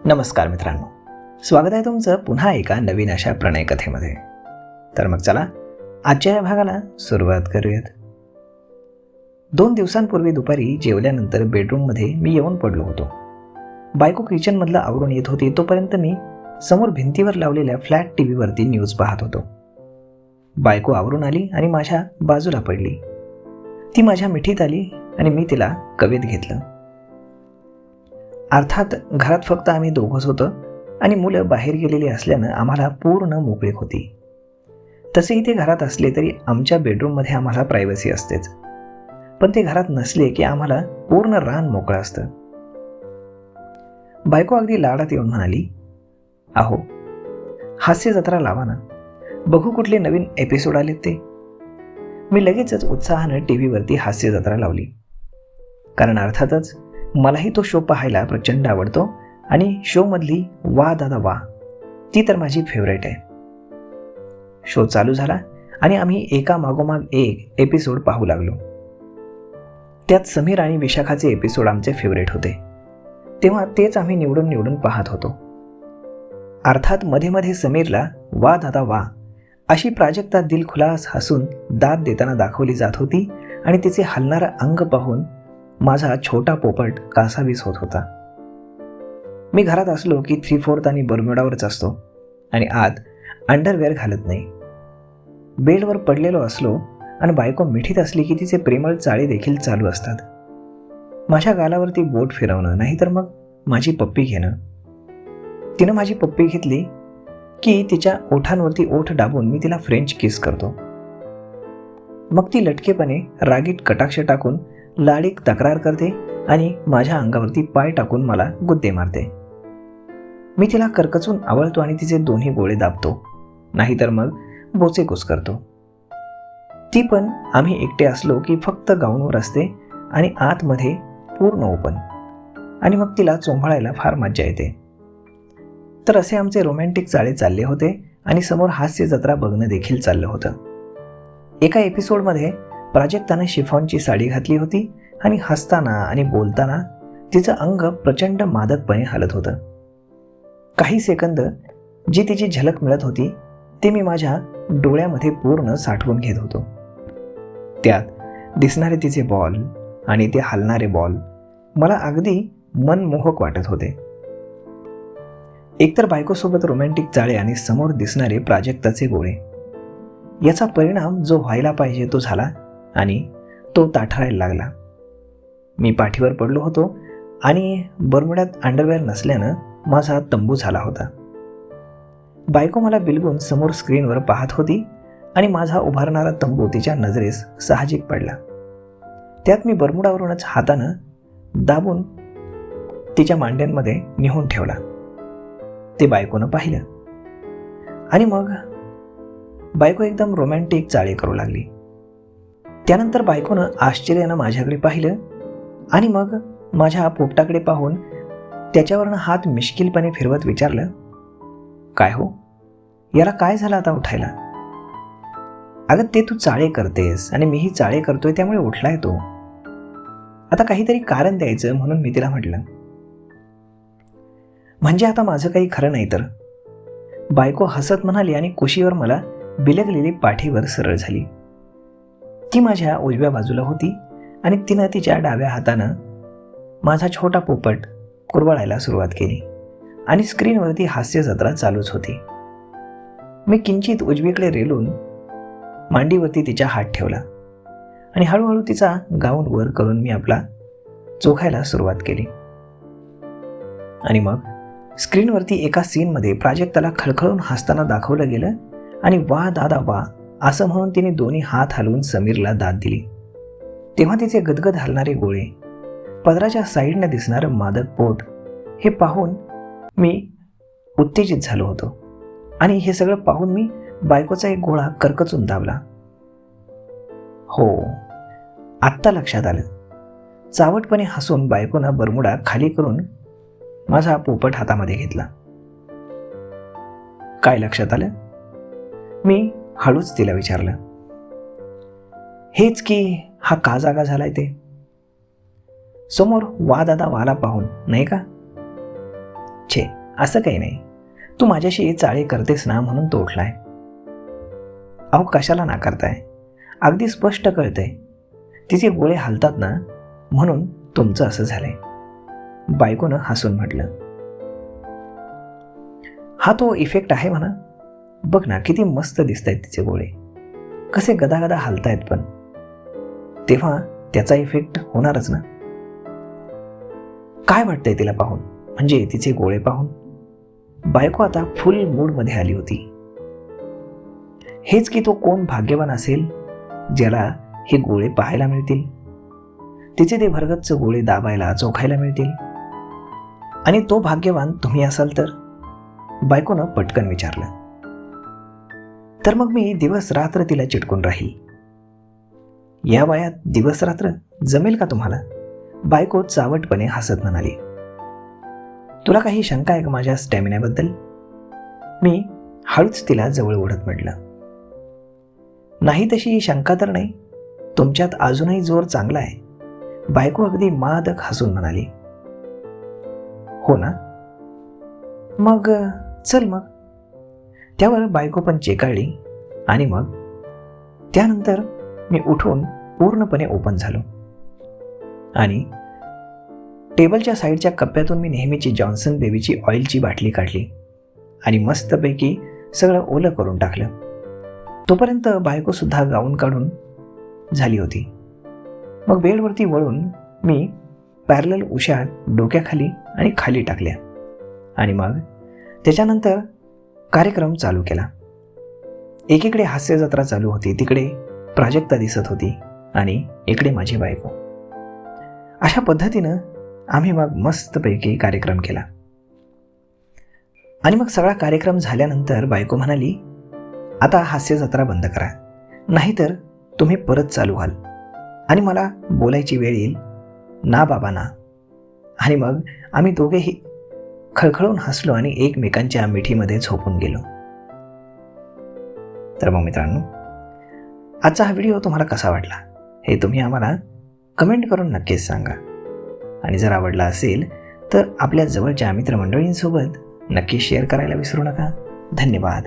नमस्कार मित्रांनो, स्वागत आहे तुमचं पुन्हा एका नवीन अशा प्रणय कथेमध्ये. तर मग चला आजच्या या भागाला सुरुवात करूयात. 2 दिवसांपूर्वी दुपारी जेवल्यानंतर बेडरूममध्ये मी येऊन पडलो होतो. बायको किचनमधलं आवरून येत होती, तोपर्यंत मी समोर भिंतीवर लावलेल्या फ्लॅट टीव्हीवरती न्यूज पाहत होतो. बायको आवरून आली आणि माझ्या बाजूला पडली. ती माझ्या मिठीत आली आणि मी तिला कवेत घेतलं. अर्थात घरात फक्त आम्ही दोघंच होतो आणि मुलं बाहेर गेलेली असल्यानं आम्हाला पूर्ण मोकळीक होती. तसेही ते घरात असले तरी आमच्या बेडरूममध्ये आम्हाला प्रायव्हसी असतेच, पण ते घरात नसले की आम्हाला पूर्ण रान मोकळं असतं. बायको अगदी लाडात येऊन म्हणाली, "अहो, हास्य जत्रा लावा ना, बघू कुठले नवीन एपिसोड आलेत ते." मी लगेचच उत्साहानं टीव्हीवरती हास्य जत्रा लावली, कारण अर्थातच मलाही तो शो पाहायला प्रचंड आवडतो आणि शोमधली वा दादा वा ती तर माझी फेवरेट आहे. शो चालू झाला आणि आम्ही एका मागोमाग एक एपिसोड पाहू लागलो. त्यात समीर आणि विशाखाचे एपिसोड आमचे फेवरेट होते, तेव्हा तेच आम्ही निवडून निवडून पाहत होतो. अर्थात मध्ये मध्ये समीरला वा दादा वा अशी प्राजक्ता दिलखुलास हसून दाद देताना दाखवली जात होती आणि तिचे हलणारं अंग पाहून माझा छोटा पोपट कासावीस होत होता. मी घरात असलो की 3/4 आणि बर्म्युडावरच असतो आणि आत अंडरवेअर घालत नाही. बेडवर पडलेलो असलो आणि बायको मिठीत असली की तिचे प्रेमळ चाळे देखील चालू असतात. माझ्या गालावरती बोट फिरवणं, नाहीतर मग माझी पप्पी घेणं. तिनं माझी पप्पी घेतली की तिच्या ओठांवरती ओठ दाबून मी तिला फ्रेंच किस करतो. मग ती लटकेपणे रागीट कटाक्ष टाकून लाडीक तक्रार करते आणि माझ्या अंगावरती पाय टाकून मला गुद्दे मारते. मी तिला करकचून आवळतो आणि तिचे दोन्ही गोळे दाबतो, नाहीतर मग बोचे कुस्करतो. ती पण आम्ही एकटे असलो की फक्त गाऊनवर असते आणि आतमध्ये पूर्ण ओपन, आणि मग तिला चोंभाळायला फार मज्जा येते. तर असे आमचे रोमॅन्टिक चाळे चालले होते आणि समोर हास्य जत्रा बघणं देखील चाललं होतं. एका एपिसोडमध्ये प्राजक्ताने शिफॉनची साडी घातली होती आणि हसताना आणि बोलताना तिचं अंग प्रचंड मादकपणे हलत होतं. काही सेकंद जी तिची झलक मिळत होती ते मी माझ्या डोळ्यामध्ये पूर्ण साठवून घेत होतो. त्यात दिसणारे तिचे बॉल आणि ते हलणारे बॉल मला अगदी मनमोहक वाटत होते. एकतर बायकोसोबत रोमॅन्टिक चाळे आणि समोर दिसणारे प्राजक्ताचे गोळे, याचा परिणाम जो व्हायला पाहिजे तो झाला आणि तो ताठरायला लागला. मी पाठीवर पडलो होतो आणि बर्म्युडात अंडरवेअर नसल्यानं माझा तंबू झाला होता. बायको मला बिलगून समोर स्क्रीनवर पाहत होती आणि माझा उभारणारा तंबू तिच्या नजरेस साहजिक पडला. त्यात मी बर्म्युडावरूनच हातानं दाबून तिच्या मांड्यांमध्ये निहून ठेवला. ते बायकोनं पाहिलं आणि मग बायको एकदम रोमॅन्टिक चाळे करू लागली. त्यानंतर बायकोनं आश्चर्यानं माझ्याकडे पाहिलं आणि मग माझ्या पोपटाकडे पाहून त्याच्यावरनं हात मिश्किलपणे फिरवत विचारलं, "काय हो, याला काय झालं आता उठायला?" "अगं, ते तू चाळे करतेस आणि मीही चाळे करतोय, त्यामुळे उठलाय तो. आता काहीतरी कारण द्यायचं म्हणून मी तिला म्हटलं." "म्हणजे आता माझं काही खरं नाही तर?" बायको हसत म्हणाली आणि कुशीवर मला बिलगलेली पाठीवर सरळ झाली. ती माझ्या उजव्या बाजूला होती आणि तिनं तिच्या डाव्या हातानं माझा छोटा पोपट कुरवाळायला सुरुवात केली आणि स्क्रीनवरती हास्य जत्रा चालूच होती. मी किंचित उजवीकडे रेलून मांडीवरती तिच्या हात ठेवला आणि हळूहळू तिचा गाऊन वर करून मी आपला चोखायला सुरुवात केली. आणि मग स्क्रीनवरती एका सीनमध्ये प्राजक्ताला खळखळून हसताना दाखवलं गेलं आणि वा दादा वा असं म्हणून तिने दोन्ही हात हलवून समीरला दाद दिली. तेव्हा तिचे गदगद हलणारे गोळे, पदराच्या साईडने दिसणारं मादक पोट हे पाहून मी उत्तेजित झालो होतो आणि हे सगळं पाहून मी बायकोचा एक गोळा करकचून दाबला. हो, आत्ता लक्षात आलं. चावटपणे हसून बायकोनं बर्म्युडा खाली करून माझा पोपट हातामध्ये घेतला. "काय लक्षात आलं?" मी हळूच तिला विचारलं. "हेच की हा का जागा झालाय ते. समोर वा दादा वाला पाहून, नाही का?" छे, असं काही नाही. तू माझ्याशी चाळे करतेस ना म्हणून तो उठलाय. अहो कशाला नाकारताय? अगदी स्पष्ट कळतंय. तिचे गोळे हालतात ना म्हणून तुमचं असं झालंय. बायकोनं हसून म्हटलं. हा तो इफेक्ट आहे म्हणा. बघ ना किती मस्त दिसतायत तिचे गोळे, कसे गदागदा हालतायत पण. तेव्हा त्याचा इफेक्ट होणारच ना. काय वाटतंय तिला पाहून, म्हणजे तिचे गोळे पाहून? बायको आता फुल मूडमध्ये आली होती. हेच की तो कोण भाग्यवान असेल ज्याला हे गोळे पाहायला मिळतील, तिचे ते भरगच्च गोळे दाबायला चोखायला मिळतील. आणि तो भाग्यवान तुम्ही असाल तर? बायकोनं पटकन विचारलं. तर मग मी दिवस रात्र तिला चिटकून राहील. या वयात दिवस रात्र जमेल का तुम्हाला? बायको चावटपणे हसत म्हणाली. तुला काही शंका आहे का माझ्या स्टॅमिनाबद्दल? मी हळूच तिला जवळ ओढत म्हटलं. नाही तशी शंका तर नाही, तुमच्यात अजूनही जोर चांगला आहे. बायको अगदी मादक हसून म्हणाली. हो ना, मग चल मग. त्यावर बायको पण चेकाळली आणि मग त्यानंतर मी उठून पूर्णपणे ओपन झालो आणि टेबलच्या साईडच्या कप्प्यातून मी नेहमीची जॉन्सन बेबीची ऑइलची बाटली काढली आणि मस्तपैकी सगळं ओलं करून टाकलं. तोपर्यंत बायकोसुद्धा गाऊन काढून झाली होती. मग बेडवरती वळून मी पॅरलल उशा डोक्याखाली आणि खाली टाकल्या आणि मग त्याच्यानंतर कार्यक्रम चालू केला. एकीकडे हास्य जत्रा चालू होती, तिकडे प्राजक्ता दिसत होती आणि इकडे माझी बायको. अशा पद्धतीनं आम्ही मग मस्तपैकी कार्यक्रम केला. आणि मग सगळा कार्यक्रम झाल्यानंतर बायको म्हणाली, आता हास्य जत्रा बंद करा, नाहीतर तुम्ही परत चालू व्हाल आणि मला बोलायची वेळ येईल ना बाबा ना. आणि मग आम्ही दोघेही खळखळून हसलो आणि एकमेकांच्या मिठीमध्ये झोपून गेलो. तर मग मित्रांनो, आजचा हा व्हिडिओ तुम्हाला कसा वाटला हे तुम्ही आम्हाला कमेंट करून नक्कीच सांगा. आणि जर आवडला असेल तर आपल्या जवळच्या मित्रमंडळींसोबत नक्की शेअर करायला विसरू नका. धन्यवाद.